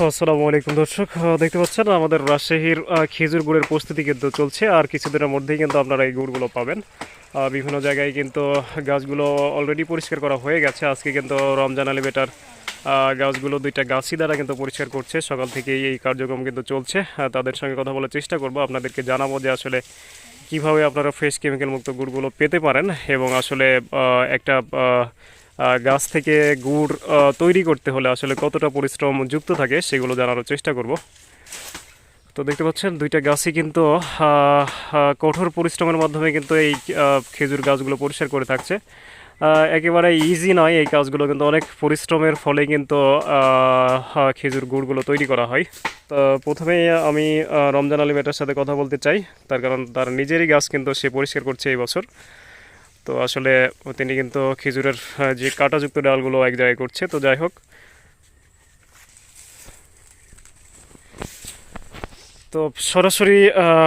আসসালামু আলাইকুম দর্শক, দেখতে পাচ্ছেন আমাদের রাজশাহীর খেজুর গুড়ের প্রস্তুতি কিন্তু চলছে। আর কিছুদিনের মধ্যেই কিন্তু আপনারা এই গুড়গুলো পাবেন। বিভিন্ন জায়গায় কিন্তু গাছগুলো অলরেডি পরিষ্কার করা হয়ে গেছে। আজকে কিন্তু রমজান আলী বেটার গাছগুলো দুইটা গাছই দ্বারা কিন্তু পরিষ্কার করছে। সকাল থেকেই এই কার্যক্রম কিন্তু চলছে। তাদের সঙ্গে কথা বলার চেষ্টা করব, আপনাদেরকে জানাবো যে আসলে কিভাবে আপনারা ফ্রেশ কেমিক্যাল মুক্ত গুড়গুলো পেতে পারেন এবং আসলে একটা গাছ থেকে গুড় তৈরি করতে হলে আসলে কতটা পরিশ্রম যুক্ত থাকে সেগুলো জানার চেষ্টা করব। তো দেখতে পাচ্ছেন দুইটা গাছই কিন্তু কঠোর পরিশ্রমের মাধ্যমে কিন্তু এই খেজুর গাছগুলো পরিষ্কার করে থাকছে। একেবারে ইজি নয় এই কাজগুলো, কিন্তু অনেক পরিশ্রমের ফলে কিন্তু খেজুর গুড়গুলো তৈরি করা হয়। তো প্রথমেই আমি রমজান আলী মেটার সাথে কথা বলতে চাই, তার কারণ তার নিজেরই গাছ কিন্তু সে পরিষ্কার করছে এই বছর। তো আসলে তিনি কিন্তু খেজুরের যে কাঁটাযুক্ত ডালগুলো এক জায়গায় করছে। তো যাই হোক, তো সরাসরি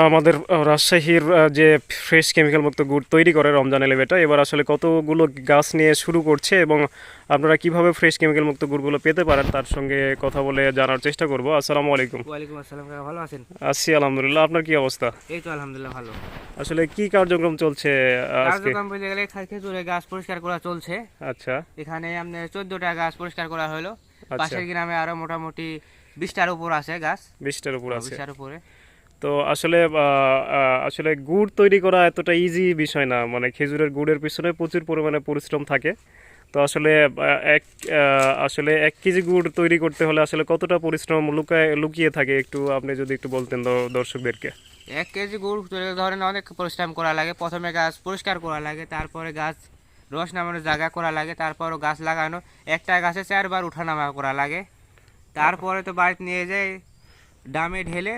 আমাদের রাজশাহীর যে ফ্রেশ কেমিক্যাল মুক্ত গুড় তৈরি করে রমজান এলিভেটা এবার আসলে কতগুলো গাছ নিয়ে শুরু করছে এবং আপনারা কিভাবে ফ্রেশ কেমিক্যাল মুক্ত গুড়গুলো পেতে পারেন তার সঙ্গে কথা বলে জানার চেষ্টা করব। আসসালামু আলাইকুম। ওয়ালাইকুম আসসালাম কাকা, ভালো আছেন? আছি আলহামদুলিল্লাহ, আপনার কি অবস্থা? এই তো আলহামদুলিল্লাহ ভালো। আসলে কি কার্যক্রম চলছে আজকে? কার্যক্রম বলতে গেলে খেজুরের গাছ পরিষ্কার করা চলছে। আচ্ছা এখানে আপনার 14টা গাছ পরিষ্কার করা হলো। আচ্ছা, পাশের গ্রামে আরো মোটামুটি 20টার উপর আছে গাছ। 20টার উপর আছে। 20টার উপরে। তো আসলে আসলে গুড় তৈরি করা এতটা ইজি বিষয় না, মানে খেজুরের গুড়ের পিছনে প্রচুর পরিমাণে পরিশ্রম থাকে। তো আসলে আসলে 1 কেজি গুড় তৈরি করতে হলে আসলে কতটা পরিশ্রম লুকিয়ে থাকে একটু আপনি যদি একটু বলতেন দর্শকদেরকে। 1 কেজি গুড় তৈরি করতে ধরেন অনেক পরিশ্রম করা লাগে। প্রথমে গাছ পরিষ্কার করা লাগে, তারপরে গাছ রস নামানোর জায়গা করা লাগে, তারপরও গাছ লাগানো, একটা গাছে 4বার উঠানামা করা লাগে। তারপরে তো বাড়িতে নিয়ে যাই ডামে ঢেলে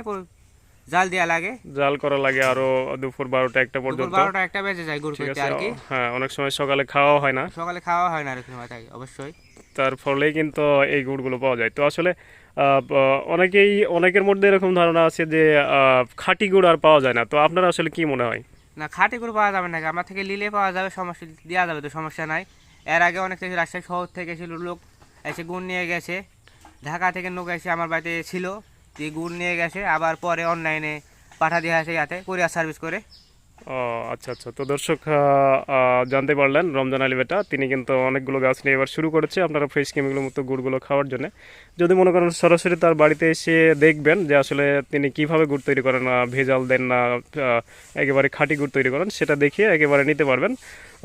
জাল দেওয়া লাগে। জাল করা লাগে আরো দুপুর 12টা 1টা দুপুর পর্যন্ত। 12টা 1টা বেজে যায় গুড় ঠিক করতে আছে, আর কি। হ্যাঁ, অনেক সময় সকালে খাওয়া হয় না, সকালে খাওয়া হয় না আর কি মাথায় অবশ্যই। তার ফলেই কিন্তু এই গুড়গুলো পাওয়া যায়। তো আসলে অনেকের মধ্যে এরকম ধারণা আছে যে খাঁটি গুড় আর পাওয়া যায় না। তো আপনার আসলে কি মনে হয়? না, খাঁটি গুড় পাওয়া যাবে না, আমার থেকে নিলে পাওয়া যাবে, সমস্যা দেওয়া যাবে, তো সমস্যা নাই। এর আগে অনেক থেকে রাজশাহী শহর থেকে ছিল লোক এসে গুড় নিয়ে গেছে। ঢাকা থেকে লোক এসে আমার বাড়িতে ছিল, এই গুড় নিয়ে গেছে, আবার পরে অনলাইনে পাঠা দিয়ে আসে, ইয়াতে কোরিয়ার সার্ভিস করে। ও আচ্ছা আচ্ছা। তো দর্শক জানতে পারলেন রমজান আলী বেটা তিনি কিন্তু অনেকগুলো গাছ নিয়ে এবার শুরু করেছে আপনারা ফ্রেশ কেমিক্যাল মুক্ত গুড়গুলো খাওয়ার জন্য। যদি মনে করেন সরাসরি তার বাড়িতে এসে দেখবেন যে আসলে তিনি কিভাবে গুড় তৈরি করেন, ভেজাল দেন না একেবারে খাঁটি গুড় তৈরি করেন, সেটা দেখিয়ে একেবারে নিতে পারবেন,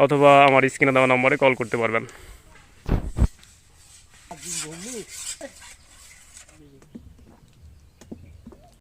অথবা আমার স্ক্রিনে দেওয়া নম্বরে কল করতে পারবেন।